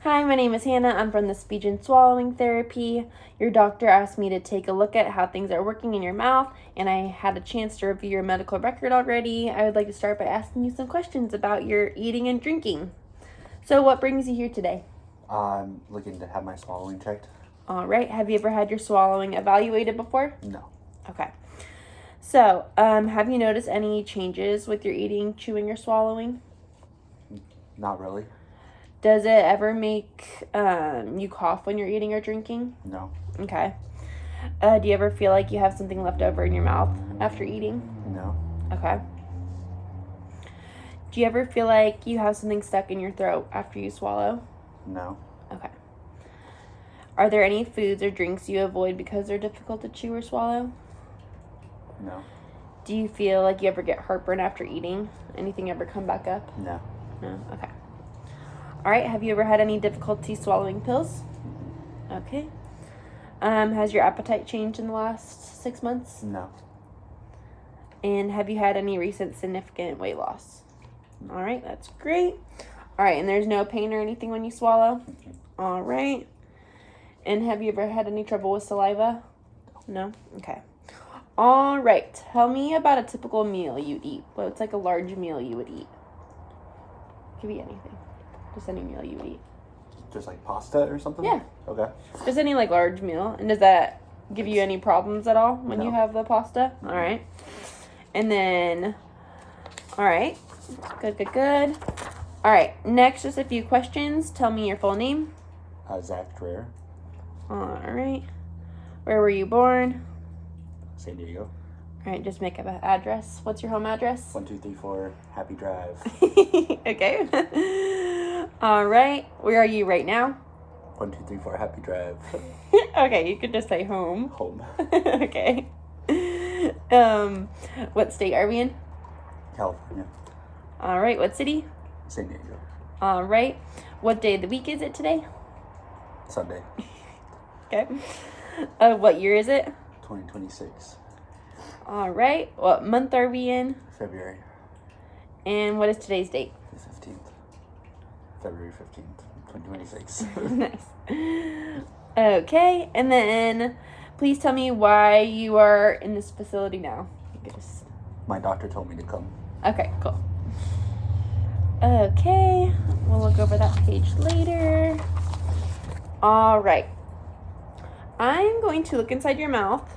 Hi, my name is Hannah. I'm from the Speech and Swallowing Therapy. Your doctor asked me to take a look at how things are working in your mouth, and I had a chance to review your medical record already. I would like to start by asking you some questions about your eating and drinking. So, what brings you here today? I'm looking to have my swallowing checked. All right. Have you ever had your swallowing evaluated before? No. Okay. So, have you noticed any changes with your eating, chewing, or swallowing? Not really. Does it ever make you cough when you're eating or drinking? No. Okay. Do you ever feel like you have something left over in your mouth after eating? No. Okay. Do you ever feel like you have something stuck in your throat after you swallow? No. Okay. Are there any foods or drinks you avoid because they're difficult to chew or swallow? No. Do you feel like you ever get heartburn after eating? Anything ever come back up? No. No? Okay. All right. Have you ever had any difficulty swallowing pills? Okay. Has your appetite changed in the last 6 months? No. And have you had any recent significant weight loss? All right, that's great. All right, and there's no pain or anything when you swallow? All right. And have you ever had any trouble with saliva? No? Okay. All right. Tell me about a typical meal you eat. What's like a large meal you would eat? Could be anything. Just any meal you would eat. Just like pasta or something? Yeah. Okay. Just any like large meal. And does that give you any problems at all when you No. have the pasta? All right. And then, all right. Good. All right. Next, just a few questions. Tell me your full name. Zach Dreher, All right. Where were you born? San Diego. All right. Just make up an address. What's your home address? 1234 Happy Drive. Okay. All right. Where are you right now? 1234 Happy Drive. Okay. You could just say home. Home. Okay. What state are we in? California. All right. What city? San Diego. All right. What day of the week is it today? Sunday. Okay. What year is it? 2026. All right. What month are we in? February. And what is today's date? The 15th. February 15th, 2026. Nice. Okay. And then please tell me why you are in this facility now. You could just... My doctor told me to come. Okay, cool. Okay. We'll look over that page later. All right. I'm going to look inside your mouth,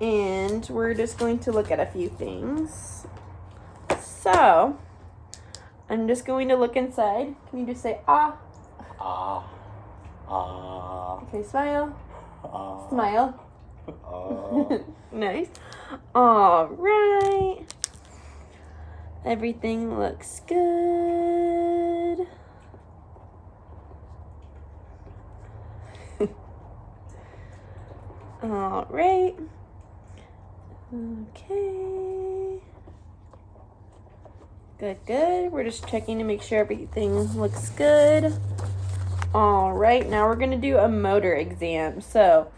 and we're just going to look at a few things. So, I'm just going to look inside. Can you just say, ah? Ah. Okay, smile. Ah. Smile. Ah. Nice. All right. Everything looks good. All right. Okay. Good. We're just checking to make sure everything looks good. All right. Now we're going to do a motor exam. So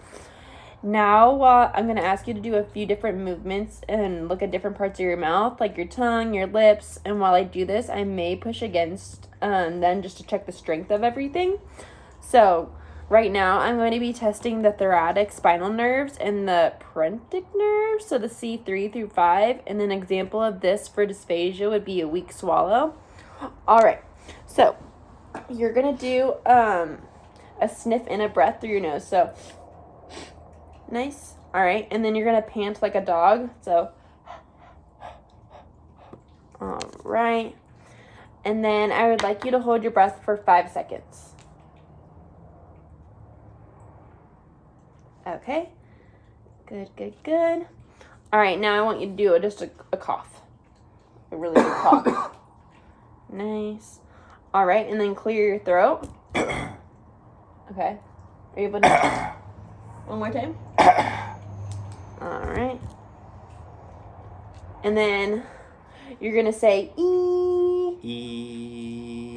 now I'm going to ask you to do a few different movements and look at different parts of your mouth, like your tongue, your lips. And while I do this, I may push against them just to check the strength of everything. So right now, I'm going to be testing the thoracic spinal nerves and the parentic nerves, so the C3 through 5. And an example of this for dysphagia would be a weak swallow. All right, so you're going to do a sniff and a breath through your nose. So, nice. All right, and then you're going to pant like a dog. So, all right. And then I would like you to hold your breath for 5 seconds. Okay. Good. All right, now I want you to do just a cough. A really good cough. Nice. All right, and then clear your throat. Okay. Are you able to... One more time? All right. And then you're going to say, ee. E.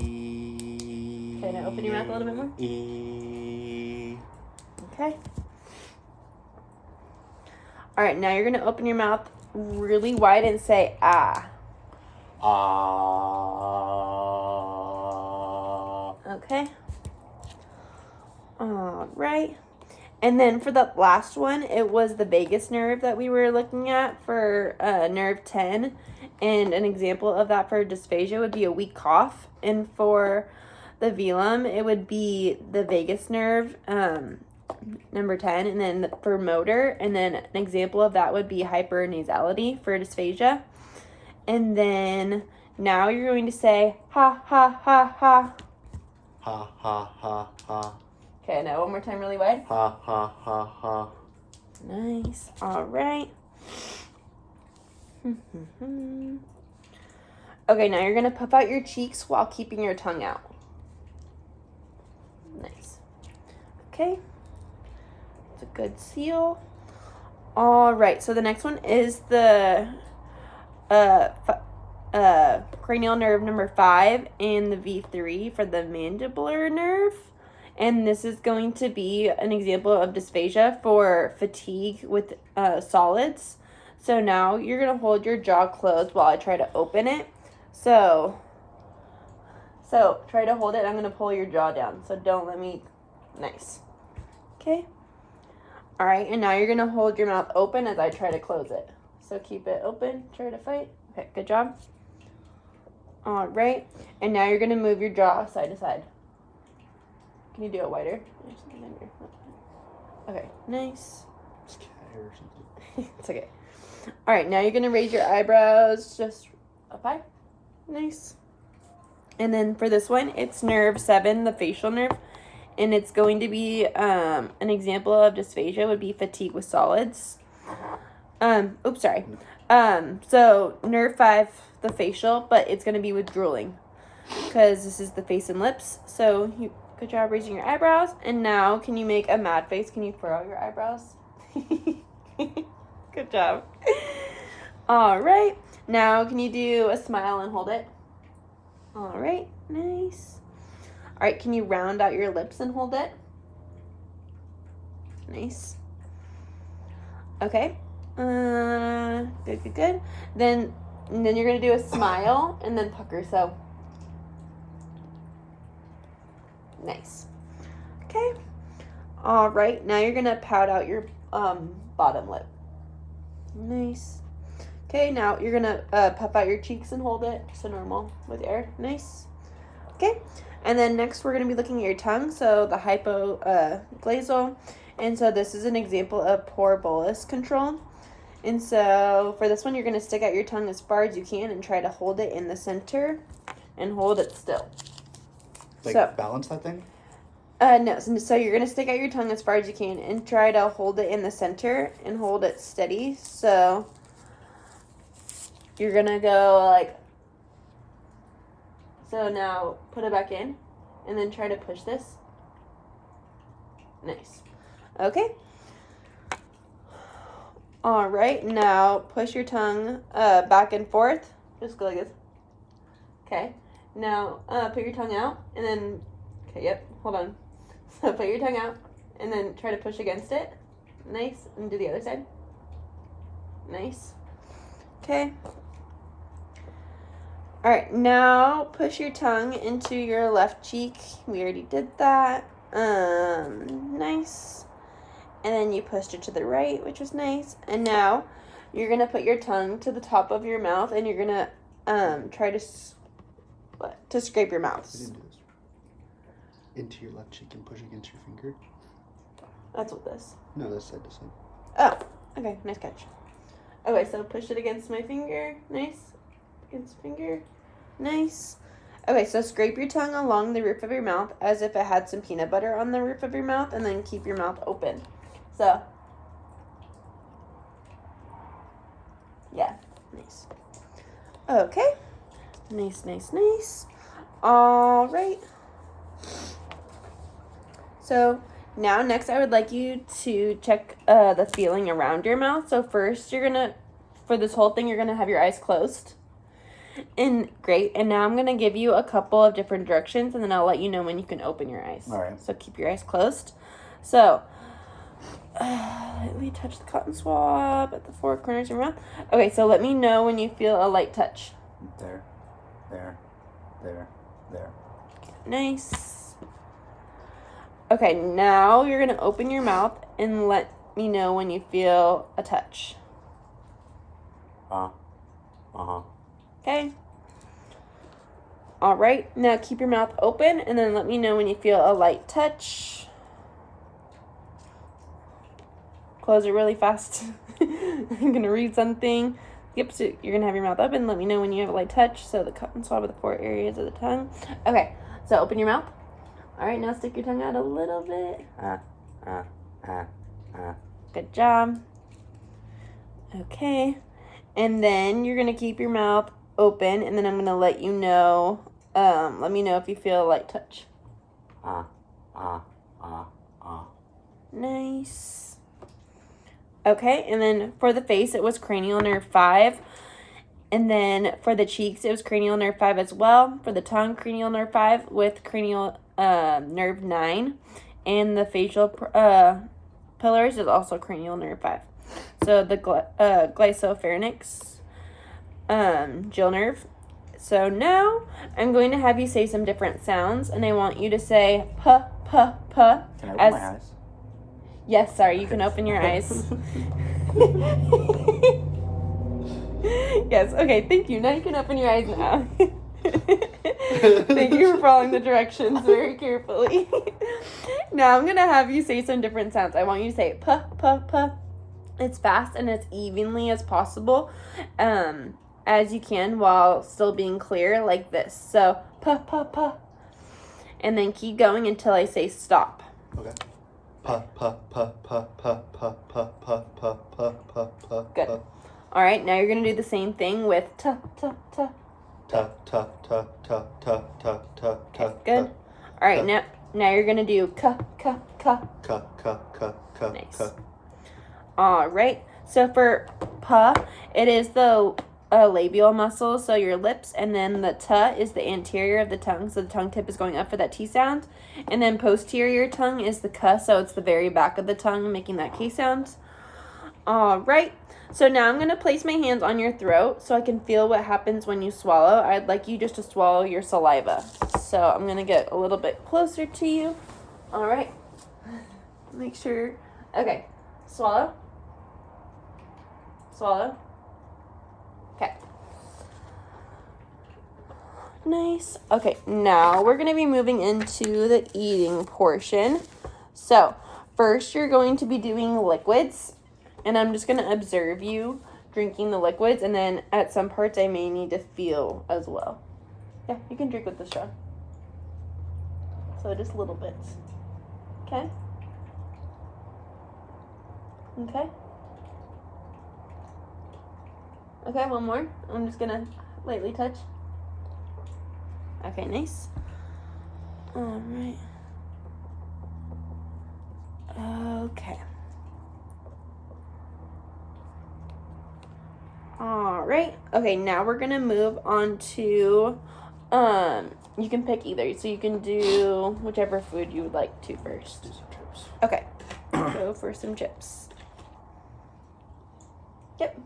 Okay, now open your mouth a little bit more. E. Okay. All right, now you're going to open your mouth really wide and say, ah. Ah. Okay. All right. And then for the last one, it was the vagus nerve that we were looking at for nerve 10. And an example of that for dysphagia would be a weak cough. And for the velum, it would be the vagus nerve, number 10. And then for motor, and then an example of that would be hypernasality for dysphagia. And then now you're going to say, ha, ha, ha, ha. Ha ha ha ha. Okay, now one more time really wide. Ha ha ha ha. Nice. All right. Okay, now you're going to puff out your cheeks while keeping your tongue out. Nice. Okay. It's a good seal. All right, so the next one is the cranial nerve number 5 and the V3 for the mandibular nerve. And this is going to be an example of dysphagia for fatigue with solids. So now you're going to hold your jaw closed while I try to open it. So try to hold it. I'm going to pull your jaw down. So don't let me. Nice. Okay. All right. And now you're going to hold your mouth open as I try to close it. So keep it open. Try to fight. Okay. Good job. All right. And now you're going to move your jaw side to side. Can you do it wider? Okay. Nice. It's okay. All right. Now you're going to raise your eyebrows just up high. Nice. And then for this one, it's nerve 7, the facial nerve. And it's going to be an example of dysphagia would be fatigue with solids. So nerve 5, the facial, but it's going to be with drooling because this is the face and lips. So good job raising your eyebrows. And now can you make a mad face? Can you furrow your eyebrows? Good job. All right. Now can you do a smile and hold it? All right. Nice. All right, can you round out your lips and hold it? Nice. Okay. Good. Then you're going to do a smile and then pucker. So, nice. Okay. All right, now you're going to pout out your bottom lip. Nice. Okay, now you're going to puff out your cheeks and hold it. So normal with air. Nice. Okay. And then next we're going to be looking at your tongue, so the hypoglossal. And so this is an example of poor bolus control. And so for this one, you're going to stick out your tongue as far as you can and try to hold it in the center and hold it still. Balance that thing? No. So you're going to stick out your tongue as far as you can and try to hold it in the center and hold it steady. So you're going to go like... So now put it back in and then try to push this. Nice. Okay. All right. Now push your tongue back and forth. Just go like this. Okay. Now put your tongue out and then, okay, yep, hold on. So put your tongue out and then try to push against it. Nice. And do the other side. Nice. Okay. All right, now push your tongue into your left cheek. We already did that. Nice. And then you pushed it to the right, which was nice. And now you're going to put your tongue to the top of your mouth and you're going to try to scrape your mouth. Into your left cheek and push against your finger? That's what this. No, that's side to side. Oh, okay, nice catch. Okay, so push it against my finger. Nice. Against finger. Nice. Okay, so scrape your tongue along the roof of your mouth as if it had some peanut butter on the roof of your mouth, and then keep your mouth open. So, yeah, nice. Okay. Nice. All right. So, now next I would like you to check the feeling around your mouth. So first you're going to, for this whole thing, you're going to have your eyes closed. And great. And now I'm going to give you a couple of different directions, and then I'll let you know when you can open your eyes. All right. So keep your eyes closed. So, let me touch the cotton swab at the 4 corners of your mouth. Okay, so let me know when you feel a light touch. There. Nice. Okay, now you're going to open your mouth and let me know when you feel a touch. Uh-huh. Okay? All right, now keep your mouth open and then let me know when you feel a light touch. Close it really fast. I'm going to read something. Yep, so you're going to have your mouth open. Let me know when you have a light touch. So the cut and swab of the 4 areas of the tongue. Okay, so open your mouth. All right, now stick your tongue out a little bit. Good job. Okay, and then you're going to keep your mouth open, and then I'm going to let you know, let me know if you feel a light touch. Nice. Okay, and then for the face, it was cranial nerve 5. And then for the cheeks, it was cranial nerve 5 as well. For the tongue, cranial nerve 5 with cranial nerve 9. And the facial pillars is also cranial nerve 5. So the glycopharynx, gill nerve. So now I'm going to have you say some different sounds, and I want you to say puh, puh, puh. Can I open my eyes? Yes, sorry, you can open your eyes. Yes, okay, thank you. Now you can open your eyes now. Thank you for following the directions very carefully. Now I'm going to have you say some different sounds. I want you to say puh, puh, puh. It's fast and as evenly as possible, as you can while still being clear like this. So, puh, puh, puh. And then keep going until I say stop. Okay. Puh, puh, puh, puh, puh, puh, puh, puh, puh, puh, puh, puh. Good. All right, now you're going to do the same thing with tuh, tuh, tuh. Tuh, tuh, tuh, tuh, tuh, tuh, tuh, tuh. Good. All right, now you're going to do cuh, cuh, cuh. Cuh, cuh, cuh, cuh, Nice. cuh. All right. So for puh, it is the labial muscle, so your lips, and then the tuh is the anterior of the tongue, so the tongue tip is going up for that T sound. And then posterior tongue is the cuh, so it's the very back of the tongue making that K sound. All right. So now I'm going to place my hands on your throat so I can feel what happens when you swallow. I'd like you just to swallow your saliva. So I'm going to get a little bit closer to you. All right. Make sure. Okay. Swallow. Swallow. Okay. Nice. Okay, now we're going to be moving into the eating portion. So, first you're going to be doing liquids, and I'm just going to observe you drinking the liquids, and then at some parts I may need to feel as well. Yeah, you can drink with the straw. So just little bits. Okay? Okay? Okay, one more. I'm just gonna lightly touch. Okay, nice. Alright. Okay. Alright. Okay, now we're gonna move on to you can pick either. So you can do whichever food you would like to first. Do some chips. Okay. Go for some chips. Yep.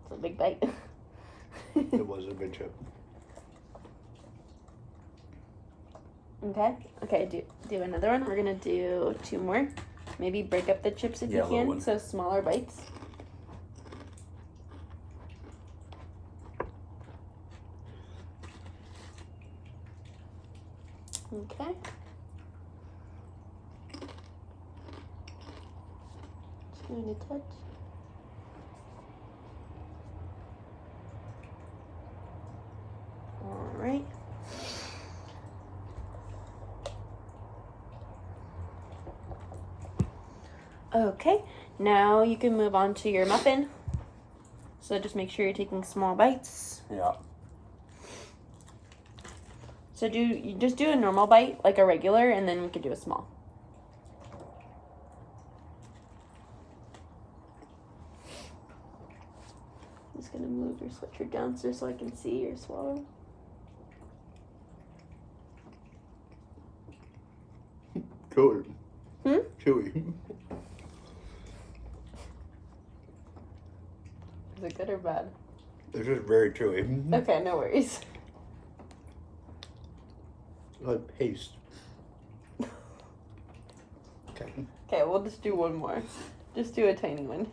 It's a big bite. It was a good chip. Okay, do another one. We're gonna do 2 more. Maybe break up the chips if you Yeah, little can, one. so smaller bites. Okay. Just going to touch. All right. Okay, now you can move on to your muffin. So just make sure you're taking small bites. Yeah. So you just do a normal bite, like a regular, and then we could do a small. I'm just gonna move your sweatshirt down so I can see your swallow. Good. Hmm? chewy. Is it good or bad? It's just very chewy. Okay, no worries. Like paste. Okay. Okay, we'll just do one more. Just do a tiny one.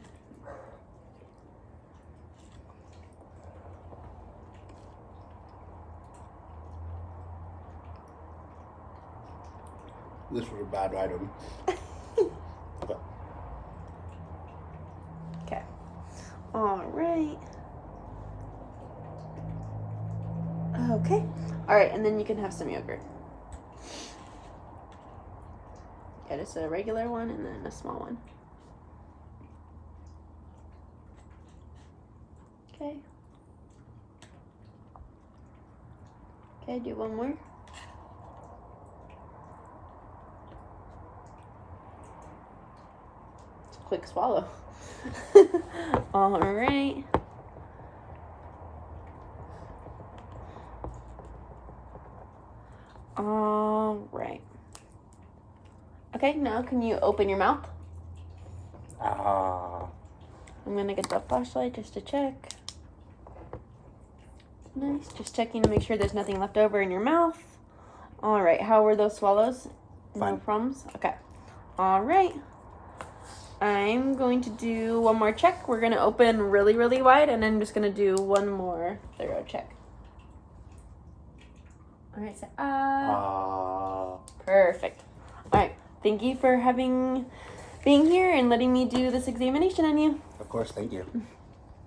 This was a bad item. Okay. All right. Okay. All right, and then you can have some yogurt. Yeah, just a regular one and then a small one. Okay. Okay, do one more. It's a quick swallow. All right. All right. Okay, now can you open your mouth? Ah. I'm gonna get the flashlight just to check. Nice, just checking to make sure there's nothing left over in your mouth. All right, how were those swallows? Fine. No problems? Okay. All right. I'm going to do one more check. We're gonna open really, really wide, and I'm just gonna do one more thorough check. All right, so perfect. All right, thank you for being here and letting me do this examination on you. Of course, thank you.